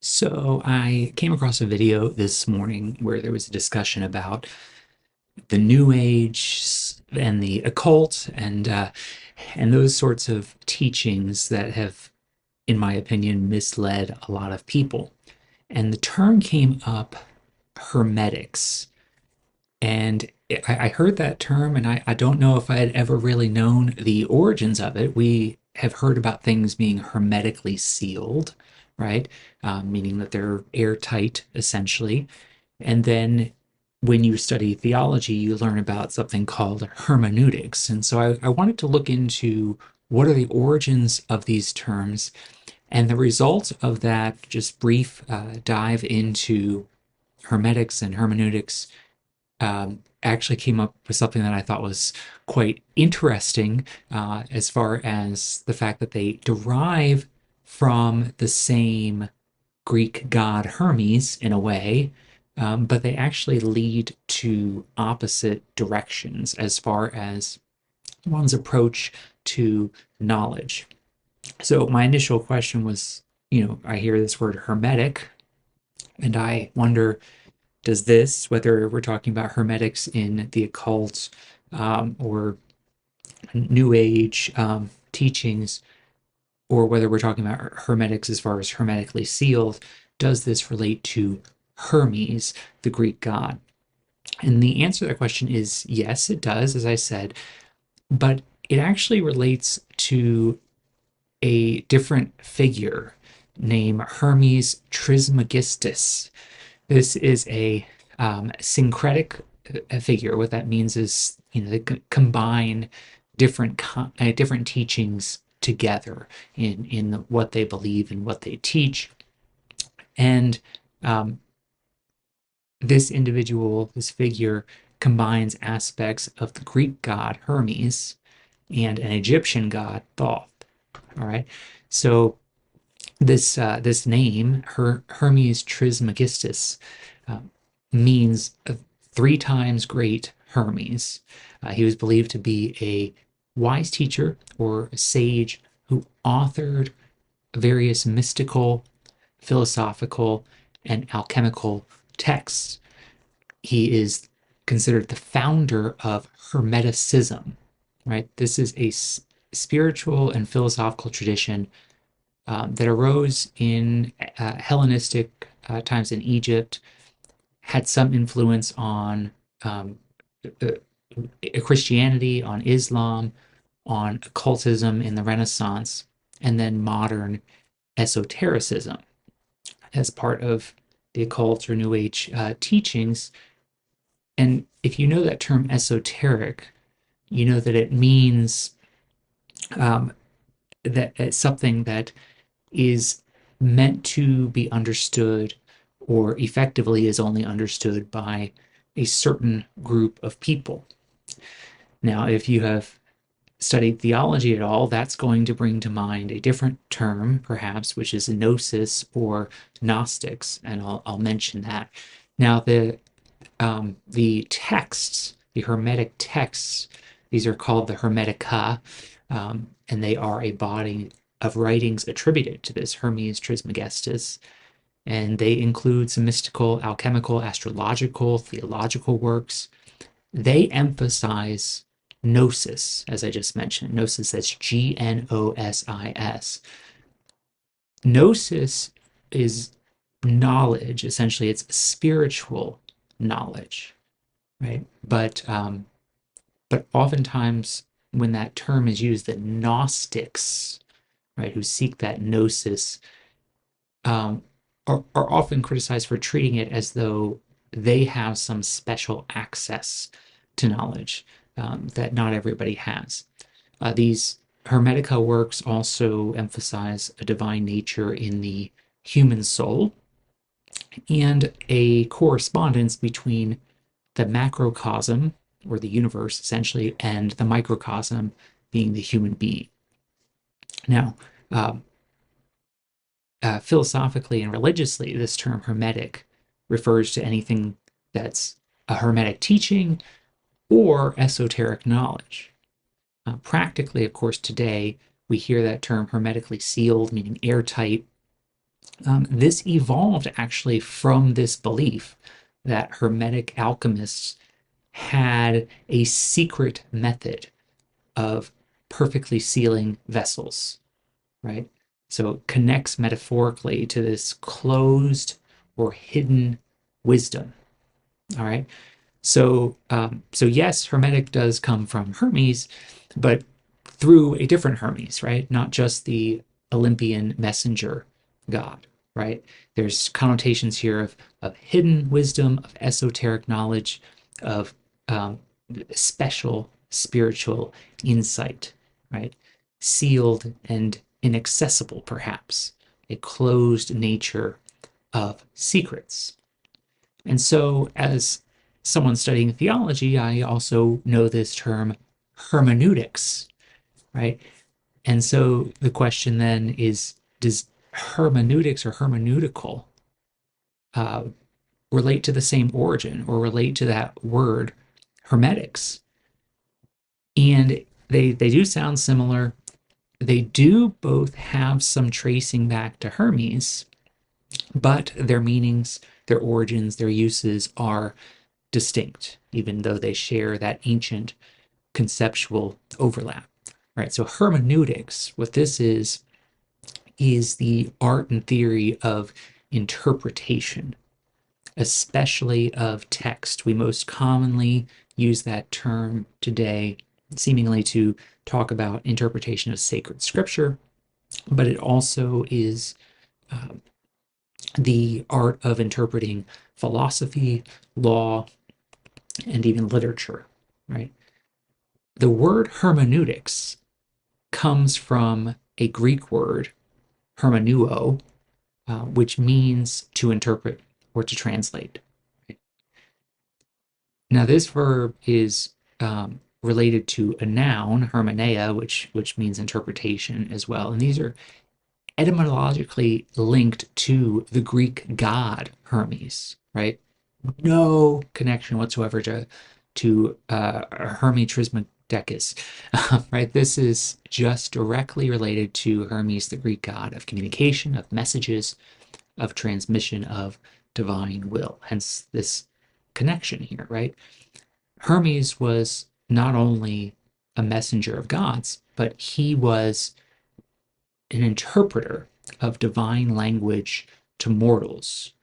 So I came across a video this morning where there was a discussion about the New Age and the occult and those sorts of teachings that have, in my opinion, misled a lot of people. And the term came up, hermetics. And I heard that term, and I don't know if I had ever really known the origins of it. We have heard about things being hermetically sealed, right? Meaning that they're airtight, essentially. And then when you study theology, you learn about something called hermeneutics. And so I wanted to look into what are the origins of these terms, and the result of that just brief dive into hermetics and hermeneutics actually came up with something that I thought was quite interesting, as far as the fact that they derive from the same Greek god Hermes in a way, but they actually lead to opposite directions as far as one's approach to knowledge. So my initial question was, I hear this word hermetic, and I wonder, does this, whether we're talking about hermetics in the occult, or New Age teachings, or whether we're talking about hermetics as far as hermetically sealed, does this relate to Hermes, the Greek god? And the answer to that question is yes, it does, as I said, but it actually relates to a different figure named Hermes Trismegistus. This is a syncretic figure. What that means is, they combine different teachings together in what they believe and what they teach. And um, this individual, this figure, combines aspects of the Greek god Hermes and an Egyptian god Thoth. All right, so this name, Hermes Trismegistus, uh, means three times great Hermes. He was believed to be a wise teacher or a sage who authored various mystical, philosophical, and alchemical texts. He is considered the founder of Hermeticism, right? This is a spiritual and philosophical tradition that arose in Hellenistic times in Egypt, had some influence on uh, Christianity, on Islam, on occultism in the Renaissance, and then modern esotericism as part of the occult or New Age teachings. And if you know that term esoteric, you know that it means um, that it's something that is meant to be understood, or effectively is only understood by a certain group of people. Now, if you have studied theology at all, that's going to bring to mind a different term, perhaps, which is gnosis or Gnostics, and I'll mention that. Now, the texts, the Hermetic texts, these are called the Hermetica, and they are a body of writings attributed to this Hermes Trismegistus, and they include some mystical, alchemical, astrological, theological works. They emphasize gnosis, as I just mentioned. Gnosis, that's Gnosis. Gnosis is knowledge, essentially, it's spiritual knowledge, right? But oftentimes when that term is used, the Gnostics, right, who seek that gnosis, um, are often criticized for treating it as though they have some special access to knowledge that not everybody has. These Hermetica works also emphasize a divine nature in the human soul and a correspondence between the macrocosm, or the universe essentially, and the microcosm, being the human being. Now, um, philosophically and religiously, this term hermetic refers to anything that's a hermetic teaching or esoteric knowledge. Practically, of course, today we hear that term hermetically sealed, meaning airtight, This evolved actually from this belief that Hermetic alchemists had a secret method of perfectly sealing vessels, right? So it connects metaphorically to this closed or hidden wisdom. All right. So yes, Hermetic does come from Hermes, but through a different Hermes, right? Not just the Olympian messenger god, right? There's connotations here of hidden wisdom, of esoteric knowledge, of um, special spiritual insight, right? Sealed and inaccessible, perhaps, a closed nature of secrets. And so, as someone studying theology, I also know this term hermeneutics, right? And so the question then is, does hermeneutics or hermeneutical uh, relate to the same origin or relate to that word hermetics? And they do sound similar. They do both have some tracing back to Hermes, but their meanings, their origins, their uses are distinct, even though they share that ancient conceptual overlap. Right. So hermeneutics, what this is the art and theory of interpretation, especially of text. We most commonly use that term today, seemingly to talk about interpretation of sacred scripture, but it also is uh, the art of interpreting philosophy, law, and even literature, right? The word hermeneutics comes from a Greek word, hermeneuo, which means to interpret or to translate. Now, this verb is related to a noun, hermeneia, which means interpretation as well. And these are etymologically linked to the Greek god Hermes, right? No connection whatsoever to Hermes Trismegistus, right? This is just directly related to Hermes, the Greek god of communication, of messages, of transmission of divine will. Hence this connection here, right? Hermes was not only a messenger of gods, but he was an interpreter of divine language to mortals.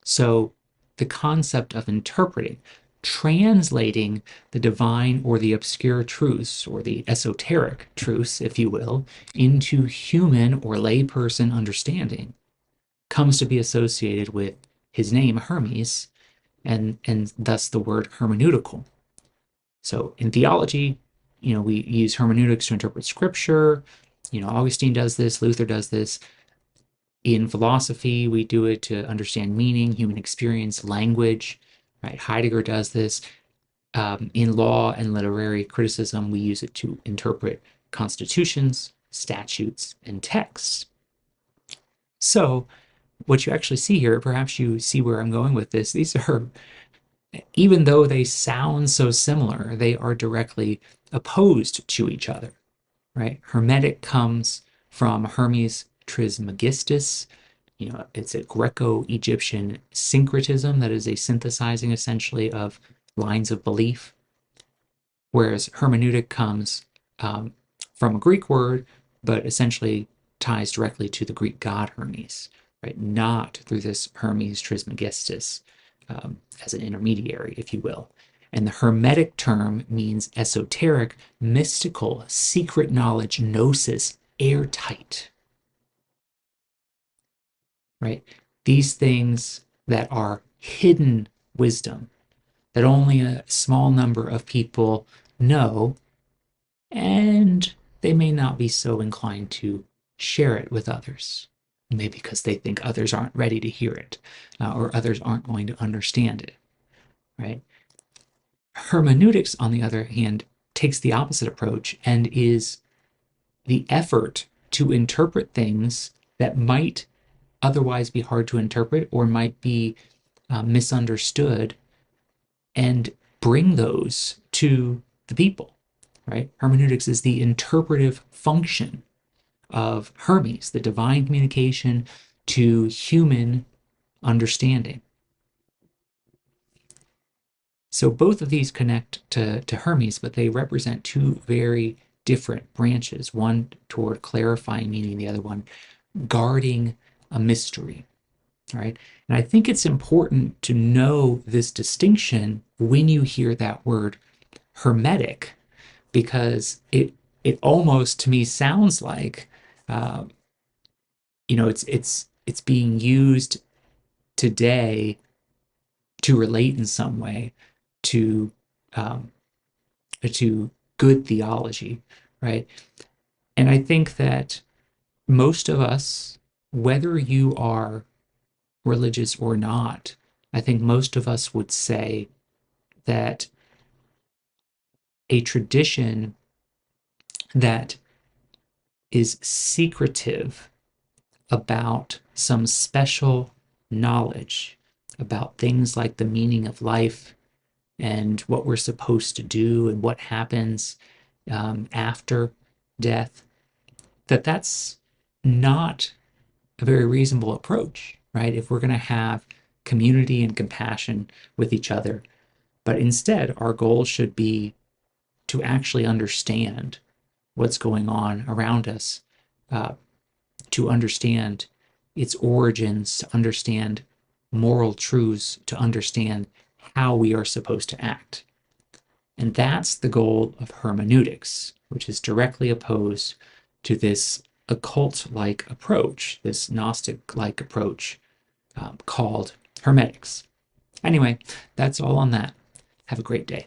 So the concept of interpreting, translating the divine or the obscure truths or the esoteric truths, if you will, into human or layperson understanding comes to be associated with his name, Hermes, and thus the word hermeneutical. So in theology, we use hermeneutics to interpret scripture. Augustine does this, Luther does this. In philosophy, we do it to understand meaning, human experience, language, right? Heidegger does this. In law and literary criticism, we use it to interpret constitutions, statutes, and texts. So, what you actually see here, perhaps you see where I'm going with this, these are, even though they sound so similar, they are directly opposed to each other, right? Hermetic comes from Hermes Trismegistus. It's a Greco-Egyptian syncretism that is a synthesizing essentially of lines of belief, whereas hermeneutic comes from a Greek word, but essentially ties directly to the Greek god Hermes, right? Not through this Hermes Trismegistus as an intermediary, if you will. And the Hermetic term means esoteric, mystical, secret knowledge, gnosis, airtight, right? These things that are hidden wisdom that only a small number of people know, and they may not be so inclined to share it with others. Maybe because they think others aren't ready to hear it, or others aren't going to understand it, right? Hermeneutics, on the other hand, takes the opposite approach and is the effort to interpret things that might otherwise be hard to interpret or might be misunderstood and bring those to the people, right? Hermeneutics is the interpretive function of Hermes, the divine communication to human understanding. So both of these connect to Hermes, but they represent two very different branches, one toward clarifying meaning, the other one guarding a mystery. All right. And I think it's important to know this distinction when you hear that word hermetic, because it almost to me sounds like uh, it's being used today to relate in some way to um, to good theology, right? And I think that most of us, whether you are religious or not, I think most of us would say that a tradition that is secretive about some special knowledge about things like the meaning of life and what we're supposed to do and what happens after death, that's not a very reasonable approach, right? If we're going to have community and compassion with each other, but instead our goal should be to actually understand what's going on around us, uh, to understand its origins, to understand moral truths, to understand how we are supposed to act. And that's the goal of hermeneutics, which is directly opposed to this occult like approach, this Gnostic like approach called hermetics. Anyway, that's all on that. Have a great day.